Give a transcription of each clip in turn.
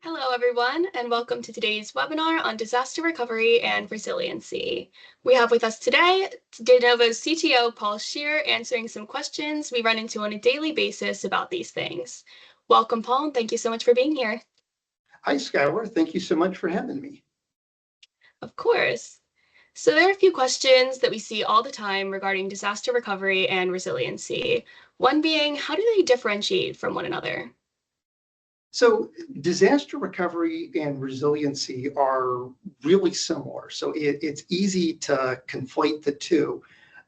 Hello, everyone, and welcome to today's webinar on disaster recovery and resiliency. We have with us today Denovo's CTO, Paul Scheer, answering some questions we run into on a daily basis about these things. Welcome, Paul, and thank you so much for being here. Hi, Skylar. Thank you so much for having me. Of course. So there are a few questions that we see all the time regarding disaster recovery and resiliency. One being, how do they differentiate from one another? So disaster recovery and resiliency are really similar. So it's easy to conflate the two,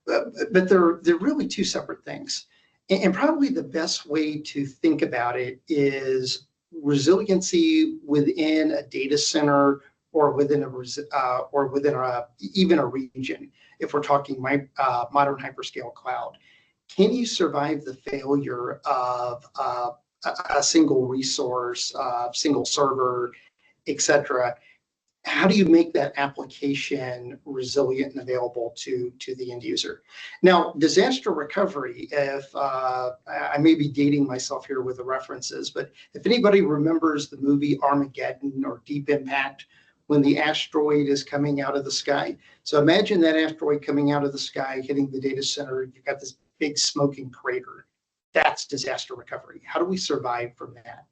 but they're really two separate things. And probably the best way to think about it is resiliency within a data center or within even a region. If we're talking modern hyperscale cloud, can you survive the failure of a single resource, single server, etc.? How do you make that application resilient and available to the end user? Now, disaster recovery, if I may be dating myself here with the references, but if anybody remembers the movie Armageddon or Deep Impact, when the asteroid is coming out of the sky. So imagine that asteroid coming out of the sky, hitting the data center. You've got this big smoking crater. That's disaster recovery. How do we survive from that?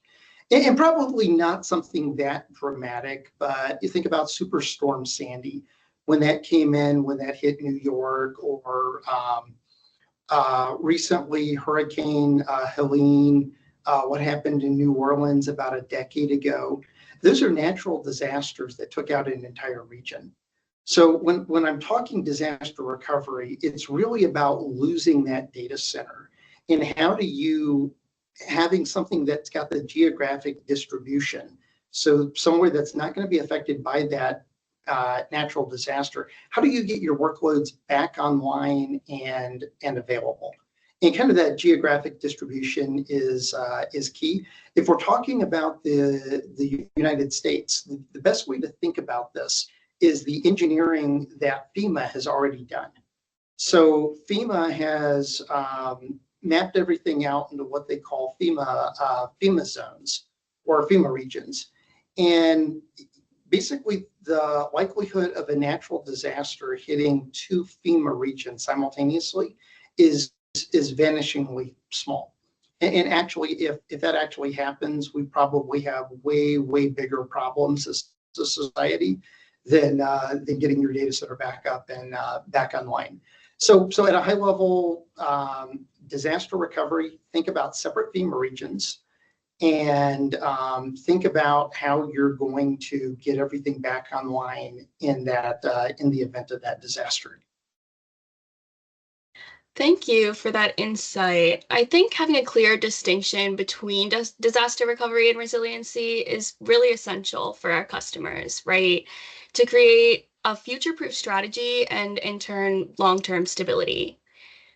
And probably not something that dramatic, but you think about Superstorm Sandy, when that came in, when that hit New York, or recently Hurricane Helene, what happened in New Orleans about a decade ago. Those are natural disasters that took out an entire region. So when I'm talking disaster recovery, it's really about losing that data center. And how do you, having something that's got the geographic distribution, so somewhere that's not going to be affected by that natural disaster, how do you get your workloads back online and available? And kind of that geographic distribution is key. If we're talking about the United States, the best way to think about this is the engineering that FEMA has already done. So FEMA has mapped everything out into what they call FEMA zones or FEMA regions. And basically the likelihood of a natural disaster hitting two FEMA regions simultaneously is vanishingly small. And actually, if that actually happens, we probably have way bigger problems as a society than getting your data center back up and back online. So at a high level, disaster recovery, think about separate FEMA regions, and think about how you're going to get everything back online in the event of that disaster. Thank you for that insight. I think having a clear distinction between disaster recovery and resiliency is really essential for our customers, right? To create a future-proof strategy and, in turn, long-term stability.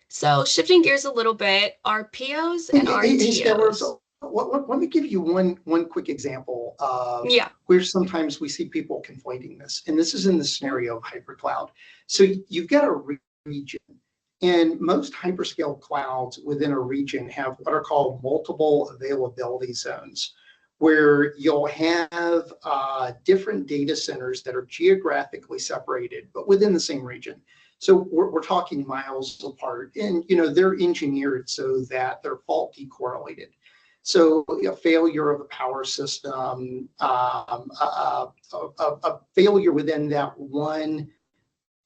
So shifting gears a little bit, RPOs and RTOs. Let me give you one quick example of where sometimes we see people conflating this. And this is in the scenario of hypercloud. So you've got a region. And most hyperscale clouds within a region have what are called multiple availability zones, where you'll have different data centers that are geographically separated, but within the same region. So we're talking miles apart, and they're engineered so that they're fault decorrelated. So a failure of a power system, a failure within that one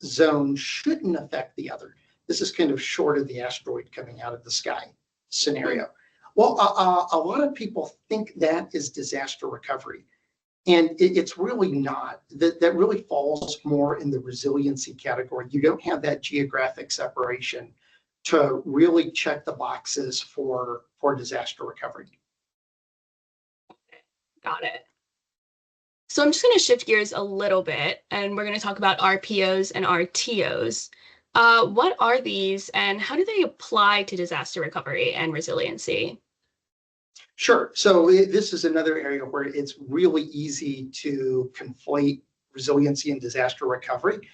zone shouldn't affect the other. This is kind of short of the asteroid coming out of the sky scenario. Well, a lot of people think that is disaster recovery, and it's really not. That really falls more in the resiliency category. You don't have that geographic separation to really check the boxes for disaster recovery. Got it. So I'm just going to shift gears a little bit, and we're going to talk about RPOs and RTOs. What are these, and how do they apply to disaster recovery and resiliency? Sure. So this is another area where it's really easy to conflate resiliency and disaster recovery,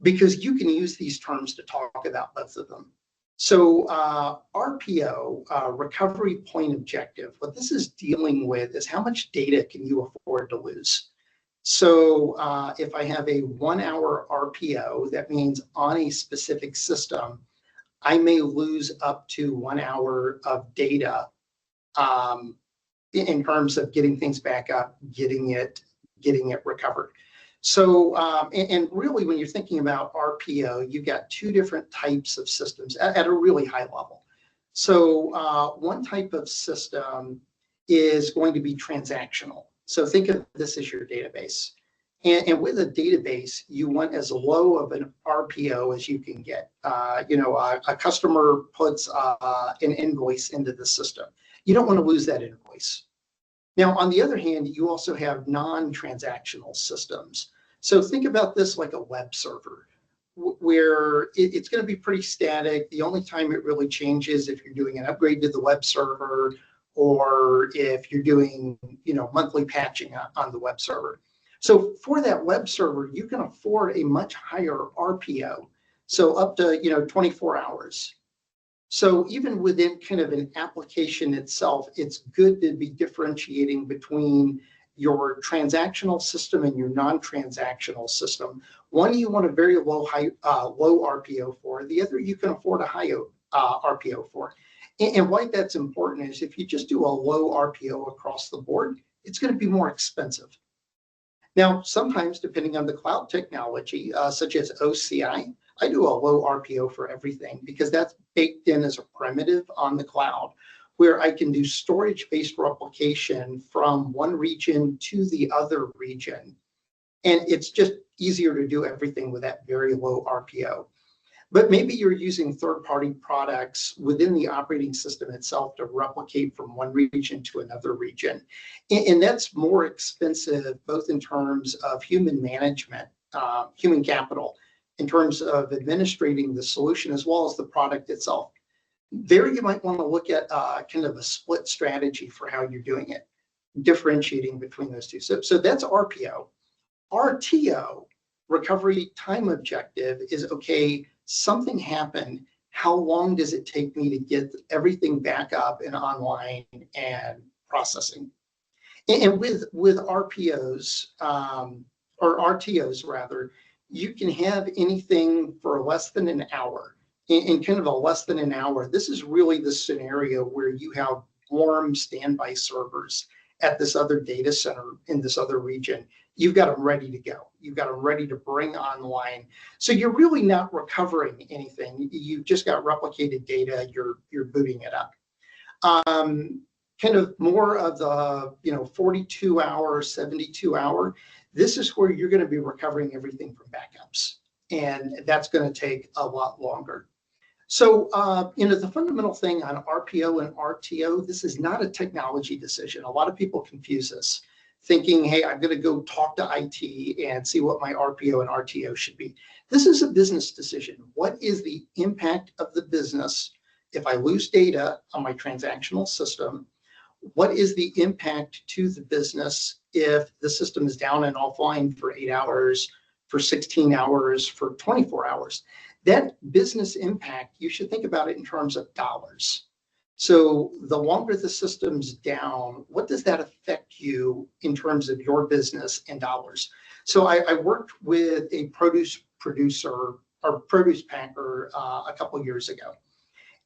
because you can use these terms to talk about both of them. So RPO, recovery point objective, what this is dealing with is how much data can you afford to lose? So if I have a 1 hour RPO, that means on a specific system, I may lose up to 1 hour of data um, in terms of getting things back up, getting it recovered. So, and really, when you're thinking about RPO, you've got two different types of systems at a really high level. So, one type of system is going to be transactional. So, think of this as your database. And with a database, you want as low of an RPO as you can get. A customer puts an invoice into the system. You don't want to lose that invoice. Now, on the other hand, you also have non-transactional systems. So think about this like a web server, where it's going to be pretty static. The only time it really changes if you're doing an upgrade to the web server or if you're doing, monthly patching on the web server. So for that web server, you can afford a much higher RPO. So up to, 24 hours. So even within kind of an application itself, it's good to be differentiating between your transactional system and your non-transactional system. One you want a very low RPO for. The other you can afford a high RPO for. And why that's important is if you just do a low RPO across the board, it's going to be more expensive. Now, sometimes depending on the cloud technology, such as OCI, I do a low RPO for everything because that's baked in as a primitive on the cloud where I can do storage-based replication from one region to the other region. And it's just easier to do everything with that very low RPO. But maybe you're using third-party products within the operating system itself to replicate from one region to another region. And that's more expensive, both in terms of human management, human capital, in terms of administrating the solution as well as the product itself. There you might want to look at kind of a split strategy for how you're doing it, differentiating between those two. So that's RPO. RTO, recovery time objective, is okay, something happened. How long does it take me to get everything back up and online and processing? And with RPOs, or RTOs rather, you can have anything for less than an hour. In kind of a less than an hour, this is really the scenario where you have warm standby servers at this other data center in this other region. You've got them ready to go. You've got them ready to bring online. So you're really not recovering anything. You've just got replicated data. You're booting it up. Kind of more of the 42 hour, 72 hour. This is where you're going to be recovering everything from backups, and that's going to take a lot longer. So, the fundamental thing on RPO and RTO, this is not a technology decision. A lot of people confuse this, thinking, hey, I'm going to go talk to IT and see what my RPO and RTO should be. This is a business decision. What is the impact of the business if I lose data on my transactional system? What is the impact to the business if the system is down and offline for 8 hours, for 16 hours, for 24 hours? That business impact, you should think about it in terms of dollars. So the longer the system's down, what does that affect you in terms of your business and dollars? So I worked with a produce producer or produce packer a couple of years ago.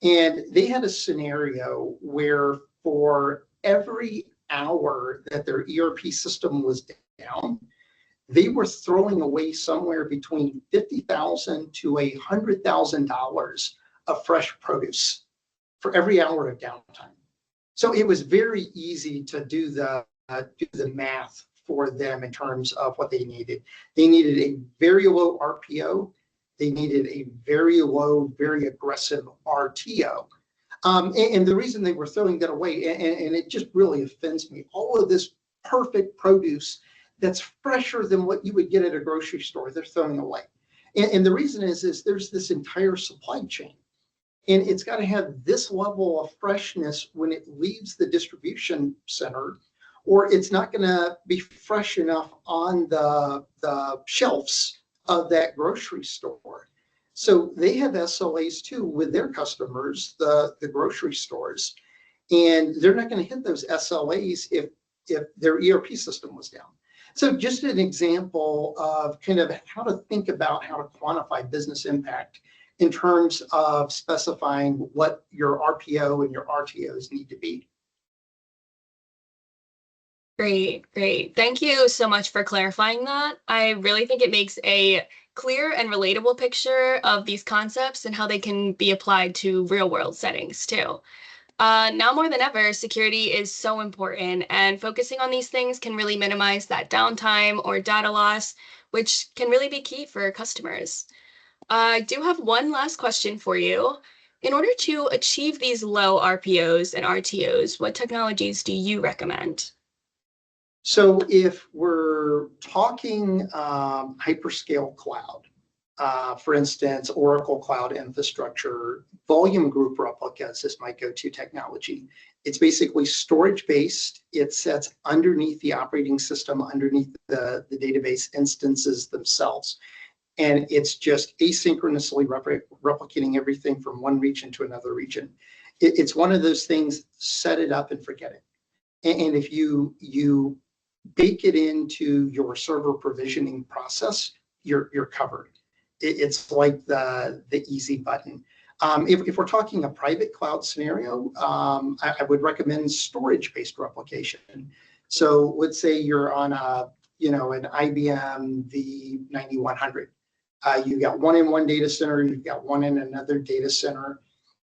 And they had a scenario where for every hour that their ERP system was down, they were throwing away somewhere between $50,000 to $100,000 of fresh produce for every hour of downtime. So it was very easy to do the math for them in terms of what they needed. They needed a very low RPO. They needed a very low, very aggressive RTO. And the reason they were throwing that away, and it just really offends me, all of this perfect produce that's fresher than what you would get at a grocery store, they're throwing away. And the reason is there's this entire supply chain. And it's got to have this level of freshness when it leaves the distribution center, or it's not going to be fresh enough on the shelves of that grocery store. So they have SLAs too with their customers, the grocery stores, and they're not going to hit those SLAs if their ERP system was down. So just an example of kind of how to think about how to quantify business impact in terms of specifying what your RPO and your RTOs need to be. Great, great. Thank you so much for clarifying that. I really think it makes a clear and relatable picture of these concepts and how they can be applied to real world settings too. Now more than ever, security is so important, and focusing on these things can really minimize that downtime or data loss, which can really be key for customers. I do have one last question for you. In order to achieve these low RPOs and RTOs, what technologies do you recommend? So if we're talking hyperscale cloud, for instance, Oracle Cloud Infrastructure, volume group replicas is my go-to technology. It's basically storage-based. It sits underneath the operating system, underneath the database instances themselves. And it's just asynchronously replicating everything from one region to another region. It's one of those things, set it up and forget it. And if you bake it into your server provisioning process, you're covered. It's like the easy button. If we're talking a private cloud scenario, I would recommend storage-based replication. So let's say you're on an IBM V9100. You've got one in one data center, you've got one in another data center.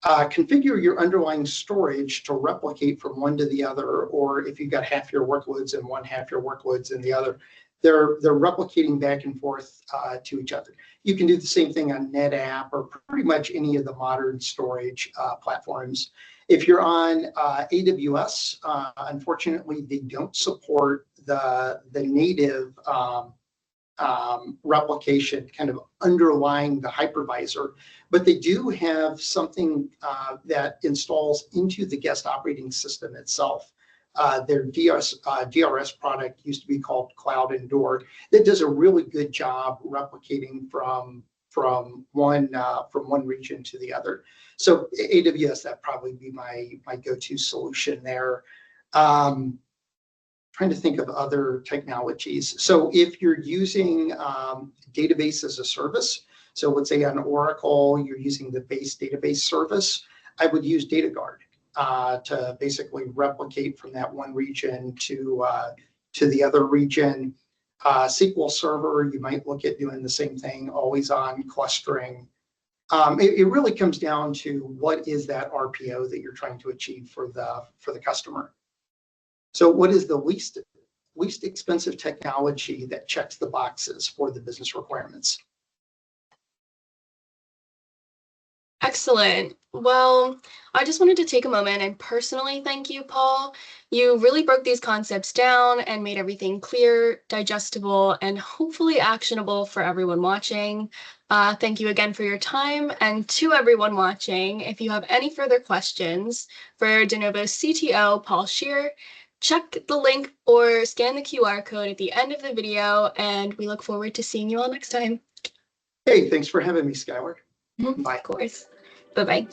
Configure your underlying storage to replicate from one to the other, or if you've got half your workloads in one, half your workloads in the other, they're replicating back and forth to each other. You can do the same thing on NetApp or pretty much any of the modern storage platforms. If you're on AWS, unfortunately, they don't support the native replication kind of underlying the hypervisor, but they do have something that installs into the guest operating system itself. Their DRS product used to be called Cloud Endure. That does a really good job replicating from one region to the other. So AWS, that'd probably be my go-to solution there. Trying to think of other technologies. So if you're using database as a service, so let's say on Oracle, you're using the base database service, I would use DataGuard to basically replicate from that one region to the other region. SQL Server, you might look at doing the same thing, always on clustering. It really comes down to what is that RPO that you're trying to achieve for the customer. So what is the least expensive technology that checks the boxes for the business requirements? Excellent. Well, I just wanted to take a moment and personally thank you, Paul. You really broke these concepts down and made everything clear, digestible, and hopefully actionable for everyone watching. Thank you again for your time. And to everyone watching, if you have any further questions for Denovo's CTO, Paul Scheer, check the link or scan the QR code at the end of the video, and we look forward to seeing you all next time. Hey, thanks for having me, Skylar. Of Bye. course. Bye-bye.